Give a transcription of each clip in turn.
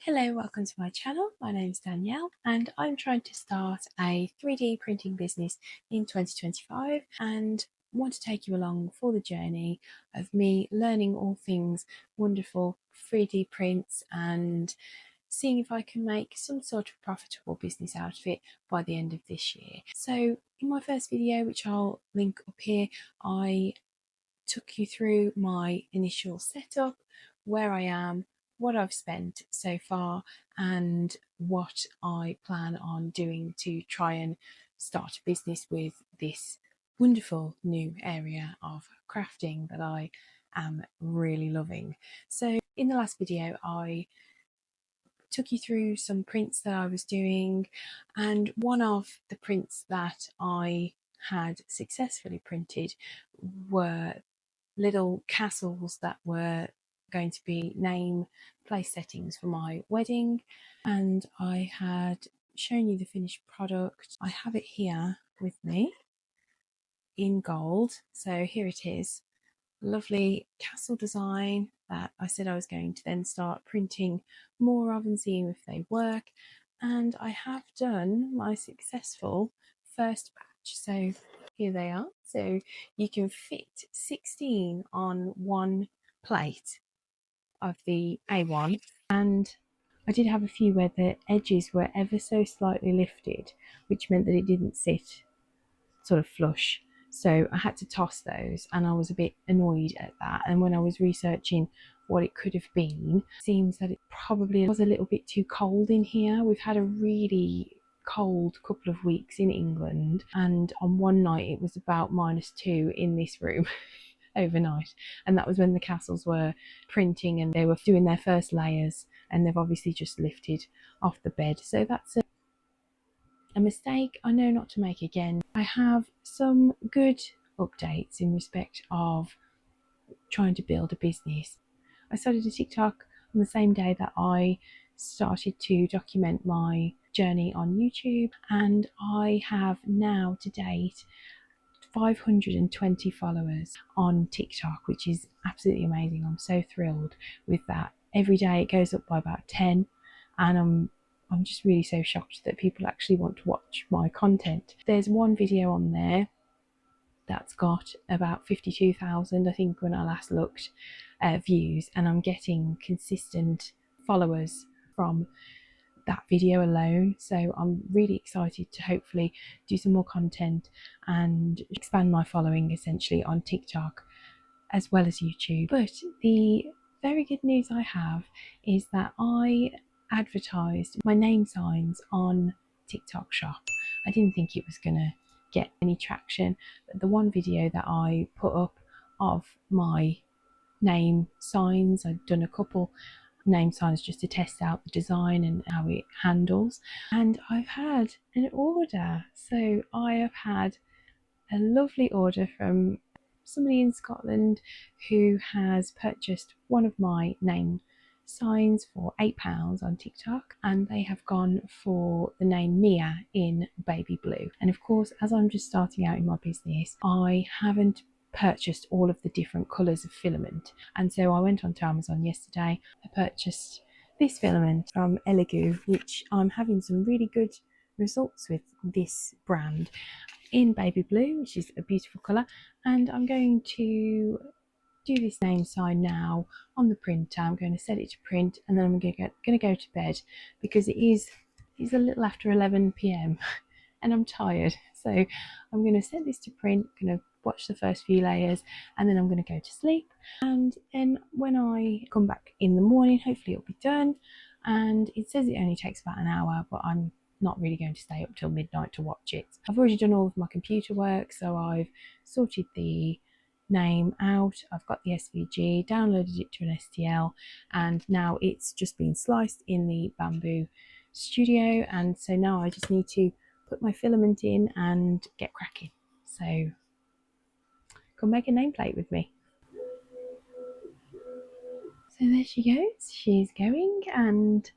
Hello, welcome to my channel. My name is Danielle and I'm trying to start a 3D printing business in 2025 and want to take you along for the journey of me learning all things wonderful 3D prints and seeing if I can make some sort of profitable business out of it by the end of this year. So in my first video, which I'll link up here, I took you through my initial setup, where I am, what I've spent so far, and what I plan on doing to try and start a business with this wonderful new area of crafting that I am really loving. So in the last video, I took you through some prints that I was doing, and one of the prints that I had successfully printed were little castles that were going to be name place settings for my wedding, and I had shown you the finished product. I have it here with me in gold, so here it is. Lovely castle design that I said I was going to then start printing more of and seeing if they work, and I have done my successful first batch. So here they are. So you can fit 16 on one plate of the A1, and I did have a few where the edges were ever so slightly lifted, which meant that it didn't sit sort of flush. So I had to toss those, and I was a bit annoyed at that. And when I was researching what it could have been, it seems that it probably was a little bit too cold in here. We've had a really cold couple of weeks in England, and on one night it was about -2 in this room overnight, and that was when the castles were printing and they were doing their first layers, and they've obviously just lifted off the bed. So that's a mistake I know not to make again. I have some good updates in respect of trying to build a business. I started a TikTok on the same day that I started to document my journey on YouTube, and I have now to date 520 followers on TikTok, which is absolutely amazing. I'm so thrilled with that. Every day it goes up by about 10, and I'm just really so shocked that people actually want to watch my content. There's one video on there that's got about 52,000, I think, when I last looked, views, and I'm getting consistent followers from that video alone. So I'm really excited to hopefully do some more content and expand my following essentially on TikTok as well as YouTube. But the very good news I have is that I advertised my name signs on TikTok Shop. I didn't think it was gonna get any traction, but the one video that I put up of my name signs, I'd done a couple name signs just to test out the design and how it handles, and I've had an order. So I have had a lovely order from somebody in Scotland who has purchased one of my name signs for £8 on TikTok, and they have gone for the name Mia in baby blue. And of course, as I'm just starting out in my business, I haven't purchased all of the different colours of filament, and so I went onto Amazon yesterday. I purchased this filament from Elegoo, which I'm having some really good results with this brand, in baby blue, which is a beautiful colour. And I'm going to do this name sign now on the printer. I'm going to set it to print, and then I'm going to go to bed because it's a little after 11 p.m. and I'm tired. So I'm going to set this to print, I'm going to watch the first few layers, and then I'm going to go to sleep. And then when I come back in the morning, hopefully it'll be done. And it says it only takes about an hour, but I'm not really going to stay up till midnight to watch it. I've already done all of my computer work, so I've sorted the name out, I've got the SVG, downloaded it to an STL, and now it's just been sliced in the Bamboo Studio. And so now I just need to put my filament in and get cracking. So come make a nameplate with me. So there she goes, she's going, and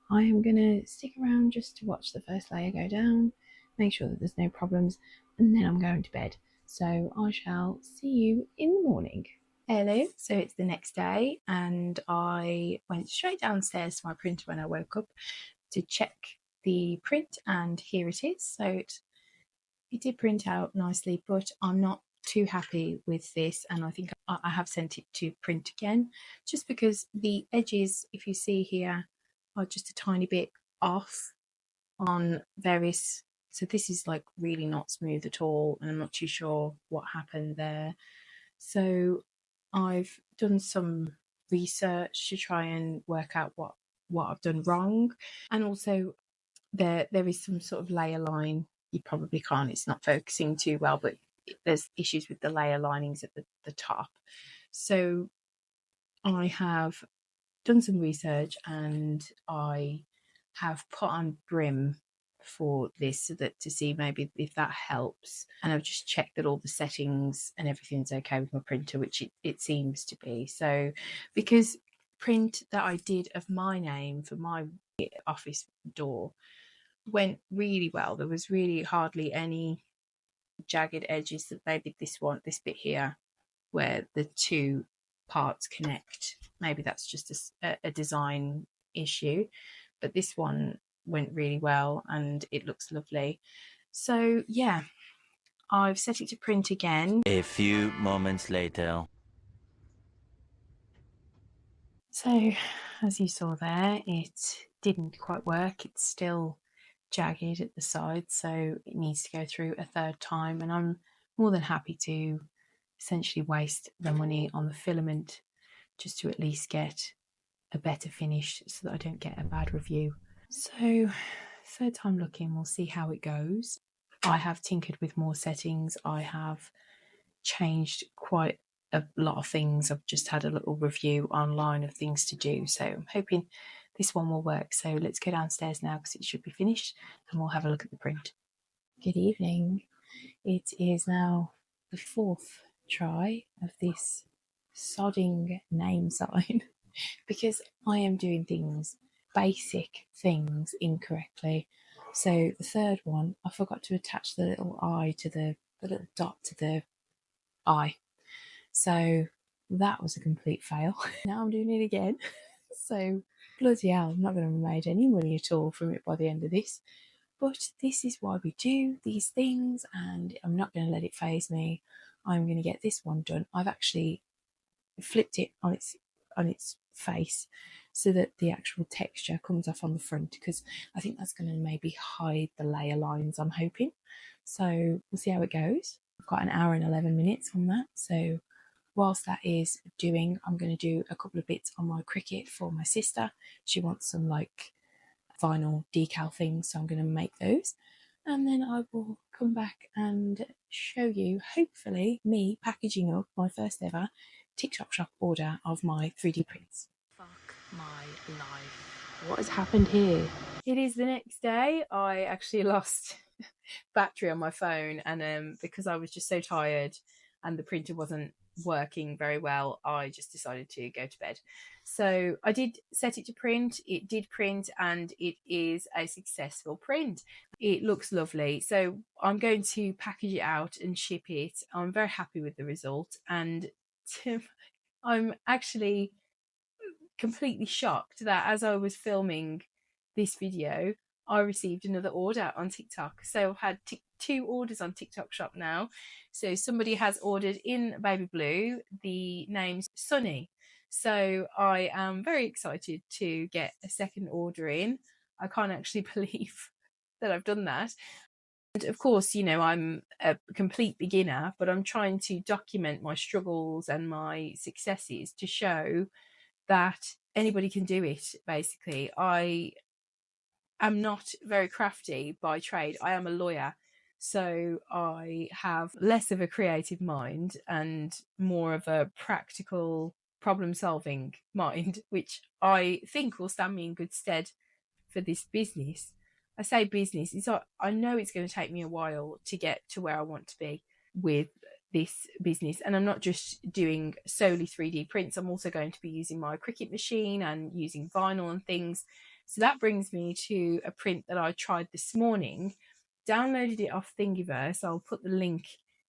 I am going to stick around just to watch the first layer go down, make sure that there's no problems, and then I'm going to bed. So I shall see you in the morning. Hello, so it's the next day and I went straight downstairs to my printer when I woke up to check the print, and here it is. So it did print out nicely, but I'm not too happy with this, and I think I have sent it to print again just because the edges, if you see here, are just a tiny bit off on various. So this is like really not smooth at all, and I'm not too sure what happened there. So I've done some research to try and work out what I've done wrong, and also there is some sort of layer line. You probably can't, it's not focusing too well, but there's issues with the layer linings at the top. So I have done some research and I have put on brim for this so that to see maybe if that helps, and I've just checked that all the settings and everything's okay with my printer, which it seems to be. So because print that I did of my name for my office door went really well, there was really hardly any jagged edges. That maybe this bit here where the two parts connect, maybe that's just a design issue, but this one went really well and it looks lovely. So yeah, I've set it to print again. A few moments later. So as you saw there, it didn't quite work. It's still jagged at the side, so it needs to go through a third time, and I'm more than happy to essentially waste the money on the filament just to at least get a better finish so that I don't get a bad review. So third time looking, we'll see how it goes. I have tinkered with more settings. I have changed quite a lot of things. I've just had a little review online of things to do, so I'm hoping this one will work. So let's go downstairs now because it should be finished and we'll have a look at the print. Good evening. It is now the fourth try of this sodding name sign because I am doing basic things incorrectly. So the third one, I forgot to attach the little eye to the little dot to the eye. So that was a complete fail. Now I'm doing it again. So bloody hell, I'm not going to have made any money at all from it by the end of this. But this is why we do these things, and I'm not going to let it faze me. I'm going to get this one done. I've actually flipped it on its face so that the actual texture comes off on the front, because I think that's going to maybe hide the layer lines, I'm hoping. So we'll see how it goes. I've got an hour and 11 minutes on that, so whilst that is doing, I'm going to do a couple of bits on my Cricut for my sister. She wants some like vinyl decal things, so I'm going to make those, and then I will come back and show you, hopefully, me packaging up my first ever TikTok shop order of my 3D prints. Fuck my life. What has happened here? It is the next day. I actually lost battery on my phone, and because I was just so tired and the printer wasn't working very well, I just decided to go to bed. So I did set it to print. It did print and it is a successful print. It looks lovely. So I'm going to package it out and ship it. I'm very happy with the result, and I'm actually completely shocked that as I was filming this video, I received another order on TikTok. So I've had two orders on TikTok shop now. So somebody has ordered in baby blue. The name's Sunny. So I am very excited to get a second order in. I can't actually believe that I've done that. And of course, you know, I'm a complete beginner, but I'm trying to document my struggles and my successes to show that anybody can do it, basically. I am not very crafty by trade. I am a lawyer, so I have less of a creative mind and more of a practical problem solving mind, which I think will stand me in good stead for this business. I say business, I know it's going to take me a while to get to where I want to be with this business, and I'm not just doing solely 3D prints. I'm also going to be using my Cricut machine and using vinyl and things. So that brings me to a print that I tried this morning, downloaded it off Thingiverse. I'll put the link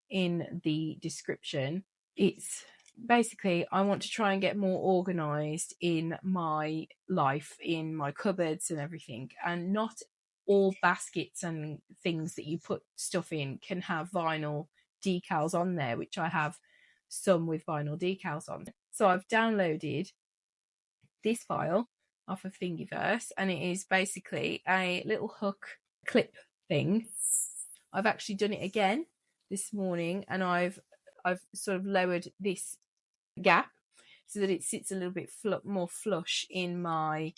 in the description. It's basically I want to try and get more organized in my life, in my cupboards and everything, and not all baskets and things that you put stuff in can have vinyl decals on there, which I have some with vinyl decals on. So I've downloaded this file off of Thingiverse, and it is basically a little hook clip thing. I've actually done it again this morning, and I've sort of lowered this gap so that it sits a little bit more flush in my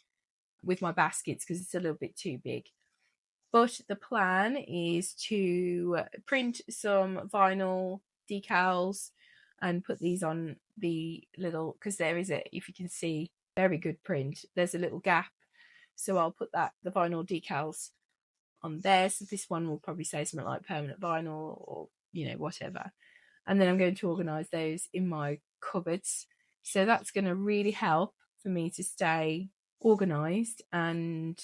with my baskets, because it's a little bit too big. But the plan is to print some vinyl decals and put these on the little, because there is a, if you can see, very good print, there's a little gap, so I'll put the vinyl decals on there. So this one will probably say something like permanent vinyl, or whatever, and then I'm going to organize those in my cupboards. So that's going to really help for me to stay organized and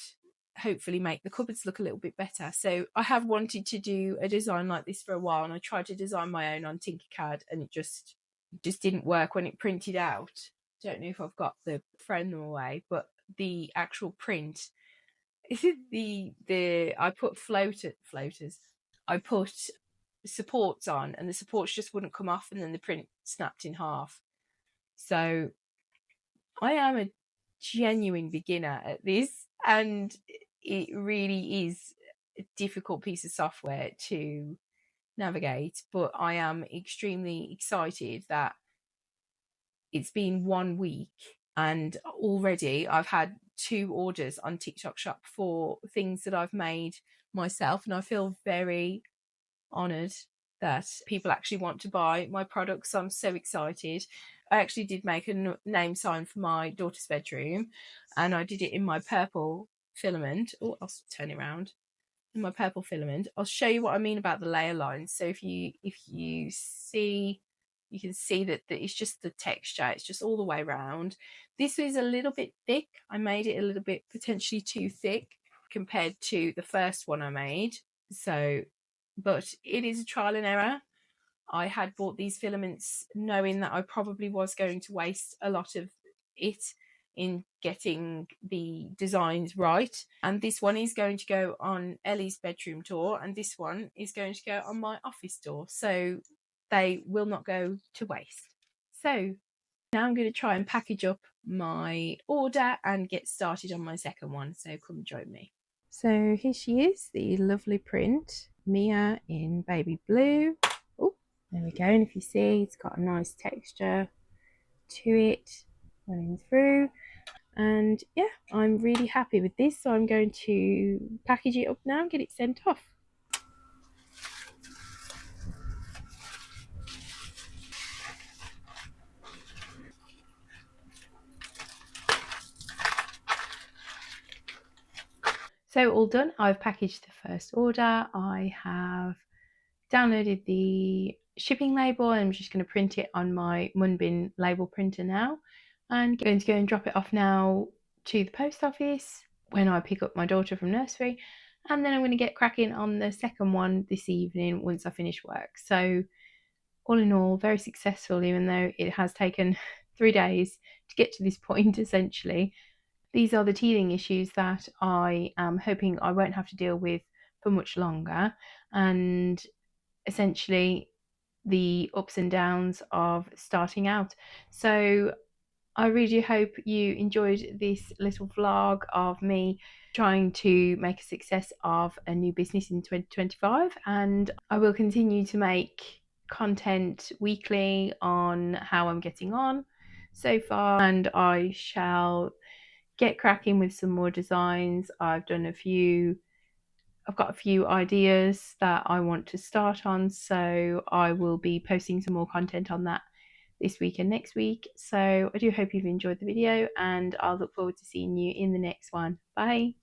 hopefully make the cupboards look a little bit better. So I have wanted to do a design like this for a while, and I tried to design my own on Tinkercad, and it just didn't work when it printed out. Don't know if I've got the frame them away, but the actual print, I put floaters. I put supports on, and the supports just wouldn't come off, and then the print snapped in half. So I am a genuine beginner at this, and it really is a difficult piece of software to navigate, but I am extremely excited that it's been 1 week and already I've had 2 orders on TikTok Shop for things that I've made myself, and I feel very honoured that people actually want to buy my products. I'm so excited. I actually did make a name sign for my daughter's bedroom, and I did it in my purple filament. Oh, I'll turn it around. In my purple filament. I'll show you what I mean about the layer lines. So if you see, you can see that it's just the texture. It's just all the way around. This is a little bit thick. I made it a little bit potentially too thick compared to the first one I made. So, but it is a trial and error. I had bought these filaments knowing that I probably was going to waste a lot of it in getting the designs right. And this one is going to go on Ellie's bedroom door, and this one is going to go on my office door. So they will not go to waste. So now I'm going to try and package up my order and get started on my second one. So come join me. So here she is, the lovely print, Mia in baby blue. Oh, there we go. And if you see, it's got a nice texture to it running through. And yeah, I'm really happy with this. So I'm going to package it up now and get it sent off. So all done. I've packaged the first order. I have downloaded the shipping label, and I'm just going to print it on my Munbin label printer now, and going to go and drop it off now to the post office when I pick up my daughter from nursery, and then I'm going to get cracking on the second one this evening once I finish work. So all in all, very successful, even though it has taken 3 days to get to this point. Essentially, these are the teething issues that I am hoping I won't have to deal with for much longer, and essentially the ups and downs of starting out. So I really hope you enjoyed this little vlog of me trying to make a success of a new business in 2025, and I will continue to make content weekly on how I'm getting on so far, and I shall get cracking with some more designs. I've got a few ideas that I want to start on, so I will be posting some more content on that this week and next week. So I do hope you've enjoyed the video, and I'll look forward to seeing you in the next one. Bye.